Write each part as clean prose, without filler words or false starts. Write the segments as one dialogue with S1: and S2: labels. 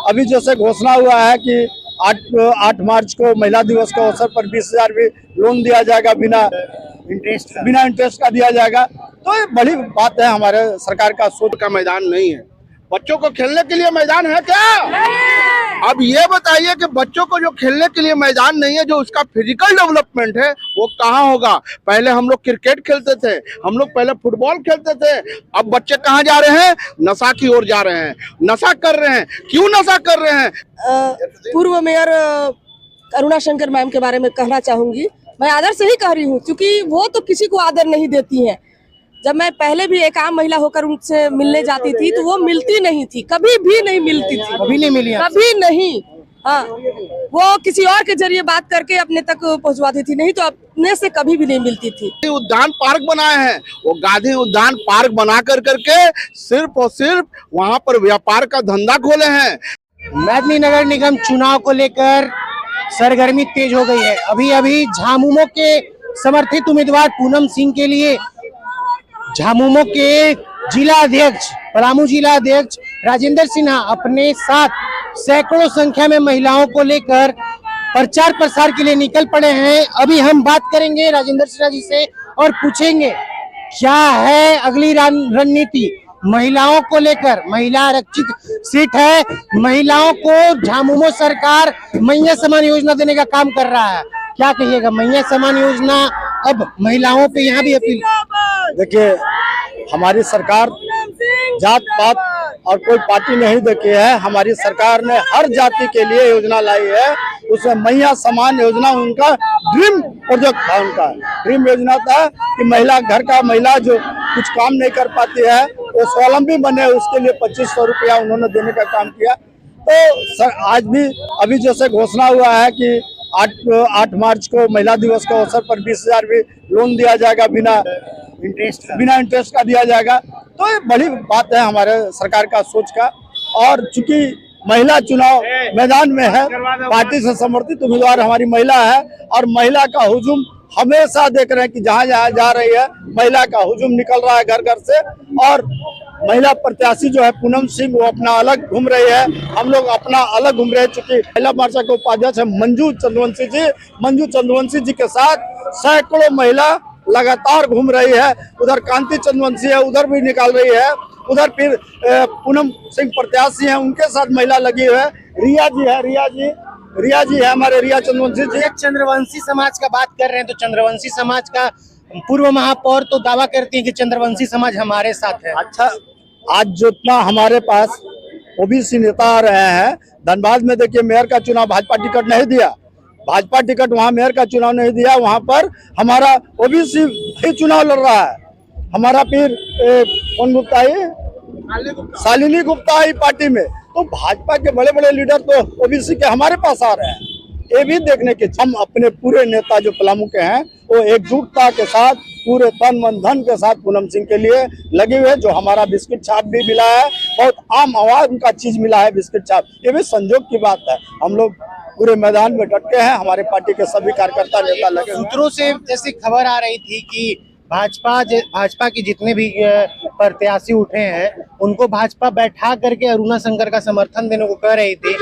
S1: अभी जैसे घोषणा हुआ है कि 8 मार्च को महिला दिवस के अवसर पर 20,000 भी लोन दिया जाएगा, बिना इंटरेस्ट का दिया जाएगा। तो ये बड़ी बात है, हमारे सरकार का सोच
S2: का मैदान नहीं है। बच्चों को खेलने के लिए मैदान है क्या? अब ये बताइए कि बच्चों को जो खेलने के लिए मैदान नहीं है, जो उसका फिजिकल डेवलपमेंट है वो कहाँ होगा? पहले हम लोग क्रिकेट खेलते थे, हम लोग पहले फुटबॉल खेलते थे। अब बच्चे कहाँ जा रहे हैं? नशा की ओर जा रहे हैं, नशा कर रहे हैं। क्यों नशा कर रहे हैं?
S3: पूर्व मेयर अरुणा शंकर मैम के बारे में कहना चाहूंगी। मैं आदर से ही कह रही हूँ, क्योंकि वो तो किसी को आदर नहीं देती हैं। जब मैं पहले भी एक आम महिला होकर उनसे मिलने जाती थी तो वो मिलती नहीं थी, कभी भी नहीं मिलती थी,
S1: कभी नहीं मिली,
S3: कभी नहीं। हाँ, वो किसी और के जरिए बात करके अपने तक पहुंचवाती थी, नहीं तो अपने से कभी भी नहीं मिलती थी।
S2: उद्यान पार्क बनाए हैं, वो गांधी उद्यान पार्क बना करके सिर्फ और सिर्फ वहाँ पर व्यापार का धंधा खोले हैं।
S4: मेदिनीनगर निगम चुनाव को लेकर सरगर्मी तेज हो गई है। अभी झामुमो के समर्थित उम्मीदवार पूनम सिंह के लिए झामुमो के जिला अध्यक्ष, पलामू जिला अध्यक्ष राजेंद्र सिन्हा अपने साथ सैकड़ों संख्या में महिलाओं को लेकर प्रचार प्रसार के लिए निकल पड़े हैं। अभी हम बात करेंगे राजेंद्र सिन्हा जी से और पूछेंगे क्या है अगली रणनीति महिलाओं को लेकर। महिला आरक्षित सीट है, महिलाओं को झामुमो सरकार मैया समान योजना देने का काम कर रहा है। क्या कहिएगा, मैया समान योजना अब महिलाओं पे यहाँ भी अपील?
S1: देखिए, हमारी सरकार जात पात और कोई पार्टी नहीं देखी है। हमारी सरकार ने हर जाति के लिए योजना लाई है। उसमें मैया समान योजना उनका ड्रीम प्रोजेक्ट था। उनका ड्रीम योजना था कि महिला, घर का महिला जो कुछ काम नहीं कर पाती है वो स्वावलंबी बने, उसके लिए 2500 रुपया उन्होंने देने का काम किया। तो सर, आज भी अभी जैसे घोषणा हुआ है कि 8 मार्च को महिला दिवस के अवसर पर 20,000 भी लोन दिया जाएगा, बिना इंटरेस्ट का दिया जाएगा। तो ये बड़ी बात है हमारे सरकार का सोच का। और चूंकि महिला चुनाव मैदान में है, पार्टी से समर्थित उम्मीदवार हमारी महिला है, और महिला का हुजूम हमेशा देख रहे हैं कि जहाँ जहाँ जा रही है महिला का हुजूम निकल रहा है घर घर से। और महिला प्रत्याशी जो है पूनम सिंह, वो अपना अलग घूम रही है, हम लोग अपना अलग घूम रहे हैं। चूंकि महिला मोर्चा के उपाध्यक्ष है मंजू चंद्रवंशी जी के साथ सैकड़ों महिला लगातार घूम रही है। उधर कांति चंद्रवंशी है, उधर भी निकाल रही है, उधर फिर पूनम सिंह प्रत्याशी है, उनके साथ महिला लगी हुई है। रिया जी है हमारे, रिया चंद्रवंशी जी।
S4: चंद्रवंशी समाज का बात कर रहे हैं तो चंद्रवंशी समाज का पूर्व महापौर तो दावा करती है कि चंद्रवंशी समाज हमारे साथ है।
S1: अच्छा, आज जितना हमारे पास ओबीसी नेता आ रहे हैं, धनबाद में देखिए मेयर का चुनाव भाजपा टिकट नहीं दिया, भाजपा टिकट वहाँ मेयर का चुनाव नहीं दिया, वहाँ पर हमारा ओबीसी ही चुनाव लड़ रहा है। हमारा फिर कौन गुप्ता है, शालिनी गुप्ता है पार्टी में। तो भाजपा के बड़े बड़े लीडर तो ओबीसी के हमारे पास आ रहे हैं। ये भी देखने के हम अपने पूरे नेता जो पलामू के हैं वो एकजुटता के साथ पूरे तन मन धन के साथ पूनम सिंह के लिए लगे हुए। जो हमारा बिस्किट छाप भी मिला है, बहुत आम आवाज का चीज मिला है बिस्किट छाप, ये भी संजोग की बात है। हम लोग पूरे मैदान में डटे हैं, हमारे पार्टी के सभी कार्यकर्ता नेता लगे।
S4: सूत्रों से जैसे खबर आ रही थी कि भाजपा के जितने भी प्रत्याशी उठे हैं उनको भाजपा बैठा करके अरुणा शंकर का समर्थन देने को कह रही थी।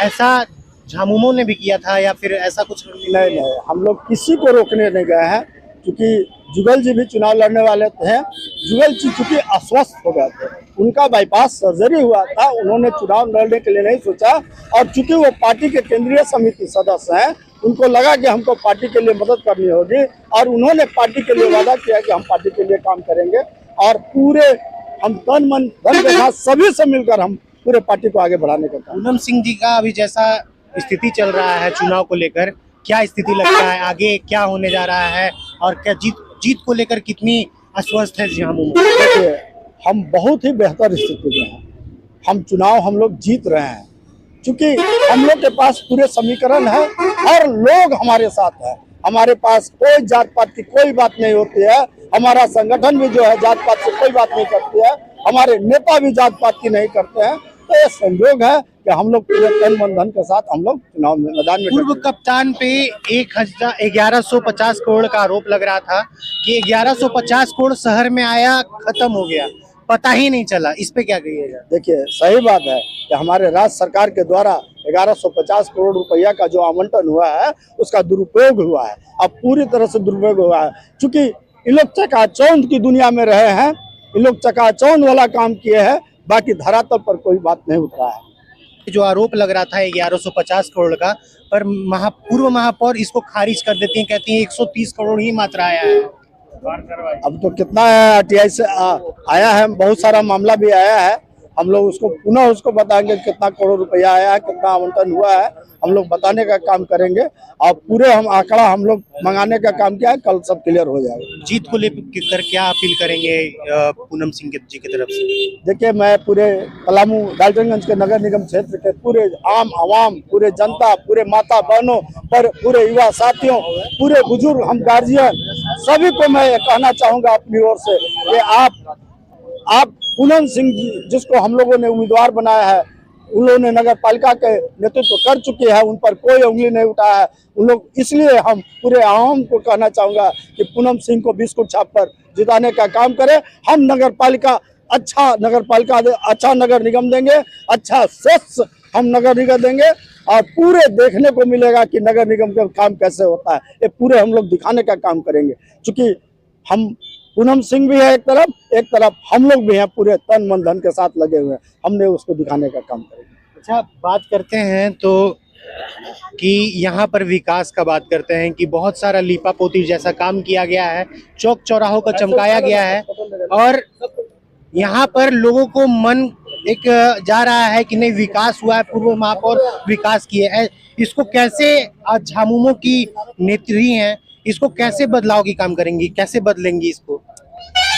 S4: ऐसा झामुमो ने भी किया था या फिर ऐसा कुछ?
S1: नहीं, हम लोग किसी को रोकने नहीं गए हैं, क्योंकि जुगल जी भी चुनाव लड़ने वाले थे। जुगल जी चूंकि अस्वस्थ हो गए थे, उनका बाईपास सर्जरी हुआ था, उन्होंने चुनाव लड़ने के लिए नहीं सोचा। और चूंकि वो पार्टी के केंद्रीय समिति सदस्य हैं, उनको लगा कि हमको पार्टी के लिए मदद करनी होगी, और उन्होंने पार्टी के लिए वादा किया कि हम पार्टी के लिए काम करेंगे। और पूरे हम तन मन धन के साथ सभी से मिलकर हम पूरे पार्टी को आगे बढ़ाने का काम।
S4: पूनम सिंह जी का अभी जैसा स्थिति चल रहा है चुनाव को लेकर, क्या स्थिति लगता है आगे क्या होने जा रहा है, और क्या जीत को लेकर कितनी आश्वस्त है झामुमो?
S1: देखिए, हम बहुत ही बेहतर स्थिति में हैं। हम चुनाव हम लोग जीत रहे हैं, क्योंकि हम लोग के पास पूरे समीकरण है, हर लोग हमारे साथ है। हमारे पास कोई जात पात की कोई बात नहीं होती है। हमारा संगठन भी जो है जात पात से कोई बात नहीं करती है, हमारे नेता भी जात पात की नहीं करते हैं। तो ये संयोग है कि हम लोग पूरे तन मन धन के साथ हम लोग चुनाव मैदान में।
S4: पूर्व कप्तान पे 1150 करोड़ का आरोप लग रहा था कि 1150 करोड़ शहर में आया, खत्म हो गया। पता ही नहीं चला, इस पे क्या कहिएगा?
S1: देखिए सही बात है कि हमारे राज्य सरकार के द्वारा 1150 करोड़ रुपया का जो आवंटन हुआ है उसका दुरुपयोग हुआ है। अब पूरी तरह से दुरुपयोग हुआ है, क्योंकि ये लोग चकाचौंध की दुनिया में रहे हैं, ये लोग चकाचौंध वाला काम किए हैं, बाकी धरातल पर कोई बात नहीं उठ रहा है।
S4: जो आरोप लग रहा था 1150 करोड़ का, पर पूर्व महापौर इसको खारिज कर देती हैं, कहती हैं 130 करोड़ ही मात्र आया है।
S1: अब तो कितना है RTI से आया है, बहुत सारा मामला भी आया है, हम लोग उसको पुनः उसको बताएंगे कितना करोड़ रुपया आया है, कितना आवंटन हुआ है, हम लोग बताने का काम करेंगे और पूरे हम आंकड़ा हम लोग मंगाने का काम किया है, कल सब क्लियर हो जाएगा।
S4: जीत को लेकर क्या अपील करेंगे पूनम सिंह जी की तरफ से?
S1: देखिए मैं पूरे पलामू डाल्टनगंज के नगर निगम क्षेत्र के पूरे आम आवाम, पूरे जनता, पूरे माता बहनों पर, पूरे युवा साथियों, पूरे बुजुर्ग, हम गार्जियन सभी को मैं कहना चाहूंगा अपनी ओर से कि आप पूनम सिंह जी जिसको हम लोगों ने उम्मीदवार बनाया है, उन लोगों ने नगर पालिका के नेतृत्व कर चुके हैं, उन पर कोई उंगली नहीं उठाया है उन लोग, इसलिए हम पूरे आवाम को कहना चाहूंगा कि पूनम सिंह को बिस्कुट छाप पर जिताने का काम करें। हम नगर पालिका अच्छा नगर निगम देंगे, अच्छा स्वच्छ हम नगर निगम देंगे और पूरे देखने को मिलेगा कि नगर निगम का काम कैसे होता है, ये पूरे हम लोग दिखाने का काम करेंगे। क्योंकि हम पूनम सिंह भी है एक तरफ हम लोग भी हैं, पूरे तन मन धन के साथ लगे हुए हैं, हमने उसको दिखाने का काम करेंगे।
S4: अच्छा, बात करते हैं तो कि यहाँ पर विकास का बात करते हैं कि बहुत सारा लीपा पोती जैसा काम किया गया है, चौक चौराहों को चमकाया गया है और यहाँ पर लोगों को मन एक जा रहा है कि नहीं विकास हुआ है, पूर्व महापौर विकास किए है। इसको कैसे आज झामुमो की नेत्री हैं, इसको कैसे बदलाव की काम करेंगी, कैसे बदलेंगी इसको?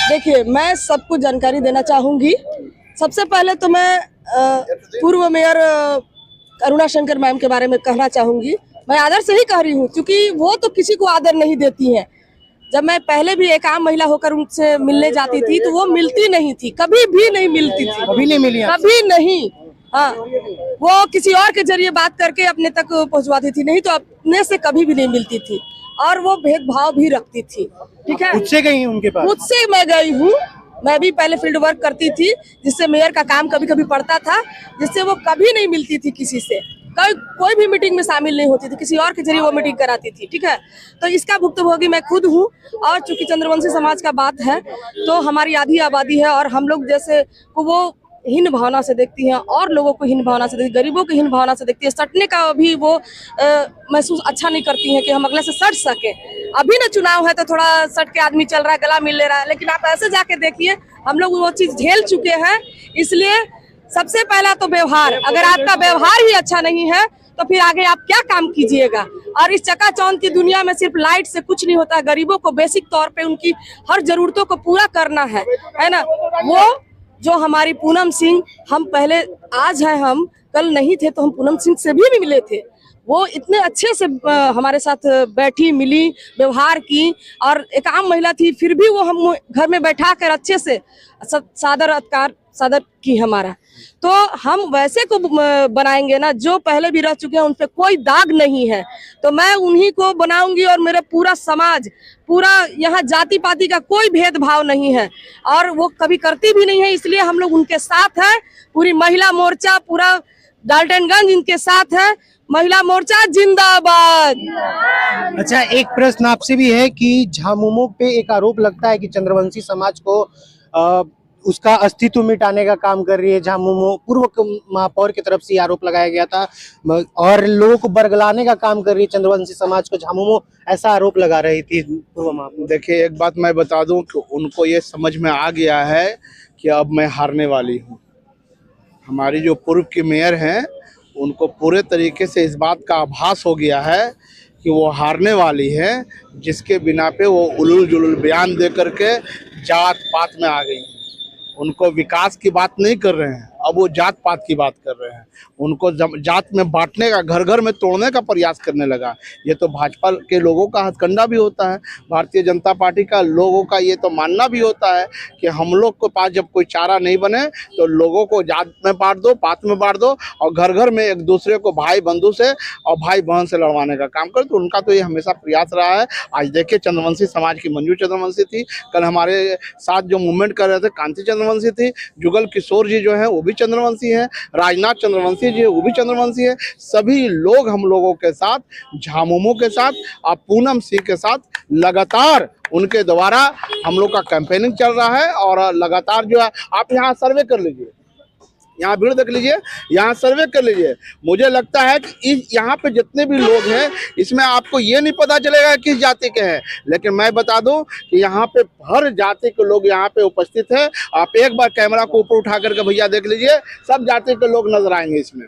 S3: देखिए मैं सबको जानकारी देना चाहूंगी। सबसे पहले तो मैं पूर्व मेयर अरुणा शंकर मैम के बारे में कहना चाहूंगी। मैं आदर से ही कह रही हूँ, क्योंकि वो तो किसी को आदर नहीं देती हैं। जब मैं पहले भी एक आम महिला होकर उनसे मिलने जाती थी तो वो मिलती नहीं थी, कभी भी नहीं मिलती थी,
S4: कभी नहीं मिली,
S3: कभी नहीं। हाँ, वो किसी और के जरिए बात करके अपने तक पहुंचवाती थी, नहीं तो अपने से कभी भी नहीं मिलती थी और वो भेदभाव भी रखती थी। ठीक है,
S4: मुझसे गई उनके पास,
S3: मुझसे मैं गई हूँ। मैं भी पहले फील्ड वर्क करती थी, जिससे मेयर का काम कभी कभी पड़ता था, जिससे वो कभी नहीं मिलती थी किसी से, कोई भी मीटिंग में शामिल नहीं होती थी, किसी और के जरिए वो मीटिंग कराती थी। ठीक है, तो इसका भुक्तभोगी मैं खुद हूँ। और चूंकि चंद्रवंशी समाज का बात है तो हमारी आधी आबादी है और हम लोग जैसे को वो हीन भावना से देखती हैं और लोगों को हीन भावना से देखती, गरीबों को हीन भावना से देखती है। सटने का भी वो महसूस अच्छा नहीं करती हैं कि हम अगले से सट सके। अभी ना चुनाव है तो थोड़ा सट के आदमी चल रहा है, गला मिल ले रहा है, लेकिन आप ऐसे जाके देखिए हम लोग वो चीज झेल चुके हैं। इसलिए सबसे पहला तो व्यवहार, अगर आपका व्यवहार ही अच्छा नहीं है तो फिर आगे आप क्या काम कीजिएगा। और इस चकाचौंध की दुनिया में सिर्फ लाइट से कुछ नहीं होता, गरीबों को बेसिक तौर पे उनकी हर जरूरतों को पूरा करना है ना। वो जो हमारी पूनम सिंह, हम पहले आज है, हम कल नहीं थे तो हम पूनम सिंह से भी मिले थे। वो इतने अच्छे से हमारे साथ बैठी, मिली, व्यवहार की और एक आम महिला थी, फिर भी वो हम घर में बैठा कर अच्छे से सादर की हमारा। तो हम वैसे को बनाएंगे ना जो पहले भी रह चुके हैं, उन पे कोई दाग नहीं है, तो मैं उन्हीं को बनाऊंगी। और मेरा पूरा समाज, पूरा यहाँ जाति पाति का कोई भेदभाव नहीं है और वो कभी करती भी नहीं है, इसलिए हम लोग उनके साथ हैं। पूरी महिला मोर्चा, पूरा डाल्टनगंज इनके साथ है। महिला मोर्चा जिंदाबाद।
S4: अच्छा, एक प्रश्न आपसे भी है कि झामुमो पे एक आरोप लगता है कि चंद्रवंशी समाज को उसका अस्तित्व मिटाने का काम कर रही है झामुमो। पूर्व महापौर की तरफ से आरोप लगाया गया था और लोगों को बरगलाने का काम कर रही है चंद्रवंशी समाज को झामुमो, ऐसा आरोप लगा रही थी पूर्व महापौर।
S2: देखिए एक बात मैं बता दूं कि उनको ये समझ में आ गया है कि अब मैं हारने वाली हूं। हमारी जो पूर्व की मेयर हैं उनको पूरे तरीके से इस बात का आभास हो गया है कि वो हारने वाली है, जिसके बिना पे वो उलूल जुलूल बयान दे करके जात पात में आ गई हैं। उनको विकास की बात नहीं कर रहे हैं, अब वो जात पात की बात कर रहे हैं, उनको जात में बांटने का, घर घर में तोड़ने का प्रयास करने लगा। ये तो भाजपा के लोगों का हथकंडा भी होता है, भारतीय जनता पार्टी का लोगों का ये तो मानना भी होता है कि हम लोग के पास जब कोई चारा नहीं बने तो लोगों को जात में बांट दो, पात में बांट दो और घर घर में एक दूसरे को भाई बंधु से और भाई बहन से लड़वाने का काम कर। तो उनका तो ये हमेशा प्रयास रहा है। आज देखिए चंद्रवंशी समाज की मंजू चंद्रवंशी थी, कल हमारे साथ जो मूवमेंट कर रहे थे कांति चंद्रवंशी थी, जुगल किशोर जी जो है वो भी चंद्रवंशी है, राजनाथ चंद्रवंशी जी वो भी चंद्रवंशी है। सभी लोग हम लोगों के साथ, झामुमो के साथ और पूनम सिंह के साथ लगातार उनके द्वारा हम लोग का कैंपेनिंग चल रहा है। और लगातार जो है आप यहाँ सर्वे कर लीजिए, यहाँ भीड़ देख लीजिए, यहाँ सर्वे कर लीजिए। मुझे लगता है कि यहाँ पे जितने भी लोग हैं इसमें आपको ये नहीं पता चलेगा किस जाति के हैं, लेकिन मैं बता दूं कि यहाँ पे हर जाति के लोग यहाँ पे उपस्थित है। आप एक बार कैमरा को ऊपर उठा करके भैया देख लीजिए, सब जाति के लोग नजर आएंगे इसमें।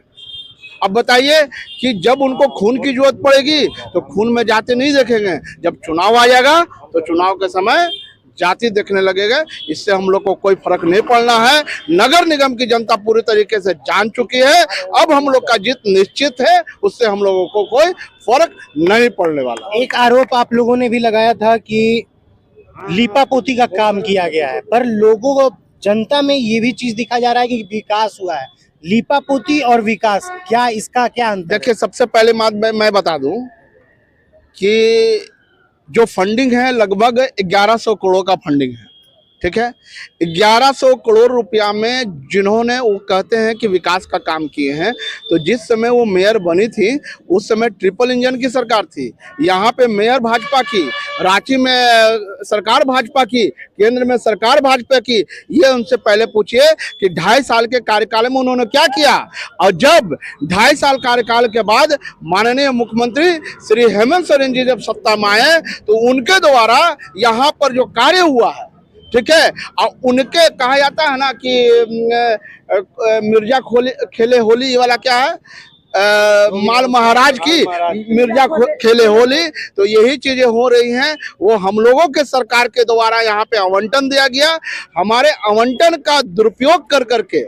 S2: अब बताइए कि जब उनको खून की जरूरत पड़ेगी तो खून में जाति नहीं देखेंगे, जब चुनाव आ जाएगा तो चुनाव के समय जाति देखने लगेगा। इससे हम लोग को कोई फर्क नहीं पड़ना है। नगर निगम की जनता पूरी तरीके से जान चुकी है, अब हम लोग का जीत निश्चित है, उससे हम लोगों को कोई फर्क नहीं पड़ने वाला।
S4: एक आरोप आप लोगों ने भी लगाया था कि लीपापोती का काम किया गया है, पर लोगों को, जनता में ये भी चीज दिखा जा रहा है कि विकास हुआ है। लीपापोती और विकास, क्या इसका क्या अंतर?
S2: देखिए सबसे पहले बात मैं बता दूं कि जो फंडिंग है लगभग 1100 करोड़ का फंडिंग है, ठीक है। 1100 करोड़ रुपया में जिन्होंने, वो कहते हैं कि विकास का काम किए हैं, तो जिस समय वो मेयर बनी थी उस समय ट्रिपल इंजन की सरकार थी। यहाँ पे मेयर भाजपा की, रांची में सरकार भाजपा की, केंद्र में सरकार भाजपा की। ये उनसे पहले पूछिए कि 2.5 साल के कार्यकाल में उन्होंने क्या किया। और जब 2.5 साल कार्यकाल के बाद माननीय मुख्यमंत्री श्री हेमंत सोरेन जी जब सत्ता में आए तो उनके द्वारा यहाँ पर जो कार्य हुआ है, ठीक है, और उनके कहा जाता है ना कि मिर्जा खेले होली वाला क्या है, माल महाराज की मिर्जा खेले होली। तो यही चीजें हो रही हैं, वो हम लोगों के सरकार के द्वारा यहाँ पे आवंटन दिया गया। हमारे आवंटन का दुरुपयोग कर करके,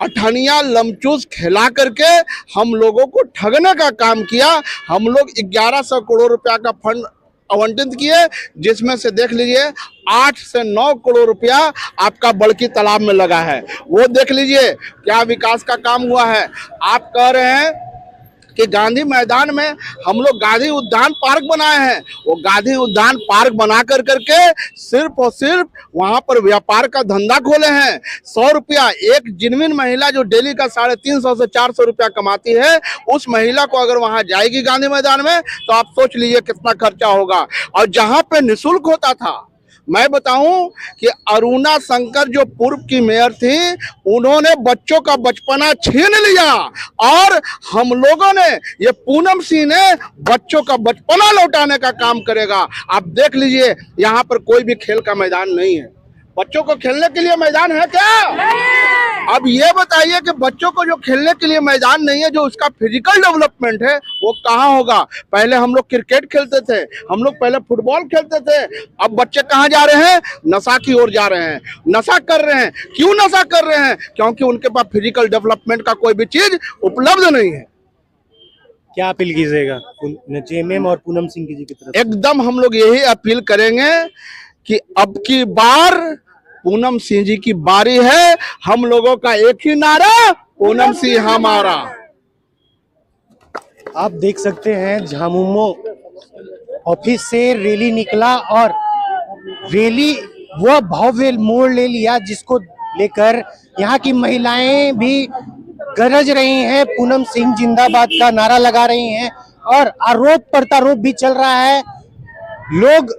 S2: अठनिया लमचूस खिला करके हम लोगों को ठगने का काम किया। हम लोग 1100 करोड़ रुपया का फंड आवंटित किए, जिसमें से देख लीजिए 8 से 9 करोड़ रुपया आपका बड़की तालाब में लगा है। वो देख लीजिए क्या विकास का काम हुआ है। आप कह रहे हैं कि गांधी मैदान में हम लोग गांधी उद्यान पार्क बनाए हैं, वो गांधी उद्यान पार्क बना कर करके सिर्फ और सिर्फ वहां पर व्यापार का धंधा खोले हैं। 100 रुपया एक जिनविन महिला जो डेली का 350 से 400 रुपया कमाती है, उस महिला को अगर वहां जाएगी गांधी मैदान में तो आप सोच लीजिए कितना खर्चा होगा। और जहां पे निःशुल्क होता था, मैं बताऊं कि अरुणा शंकर जो पूर्व की मेयर थी, उन्होंने बच्चों का बचपना छीन लिया और हम लोगों ने, ये पूनम सिंह ने बच्चों का बचपना लौटाने का काम करेगा। आप देख लीजिए यहाँ पर कोई भी खेल का मैदान नहीं है। बच्चों को खेलने के लिए मैदान है क्या? अब ये बताइए कि बच्चों को जो खेलने के लिए मैदान नहीं है, जो उसका फिजिकल डेवलपमेंट है, वो कहाँ होगा? पहले हम लोग क्रिकेट खेलते थे, हम लोग पहले फुटबॉल खेलते थे। अब बच्चे कहाँ जा रहे हैं? नशा की ओर जा रहे हैं, नशा कर रहे हैं। क्यों नशा कर रहे हैं? क्योंकि उनके पास फिजिकल डेवलपमेंट का कोई भी चीज उपलब्ध नहीं है।
S4: क्या अपील कीजिएगा जेएमएम और पूनम सिंह जी की तरफ?
S2: एकदम हम लोग यही अपील करेंगे कि अब की बार पूनम सिंह जी की बारी है। हम लोगों का एक ही नारा, पूनम सिंह हमारा।
S4: आप देख सकते हैं झामुमो ऑफिस से रैली निकला और रैली वह भव्य मोड़ ले लिया, जिसको लेकर यहाँ की महिलाएं भी गरज रही हैं, पूनम सिंह जिंदाबाद का नारा लगा रही हैं और आरोप प्रत्यारोप भी चल रहा है। लोग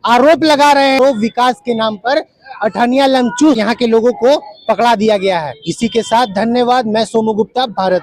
S4: आरोप लगा रहे हैं, तो विकास के नाम पर अठनिया लमचूस यहाँ के लोगों को पकड़ा दिया गया है। इसी के साथ धन्यवाद। मैं सोमू गुप्ता, भारत न्यूज।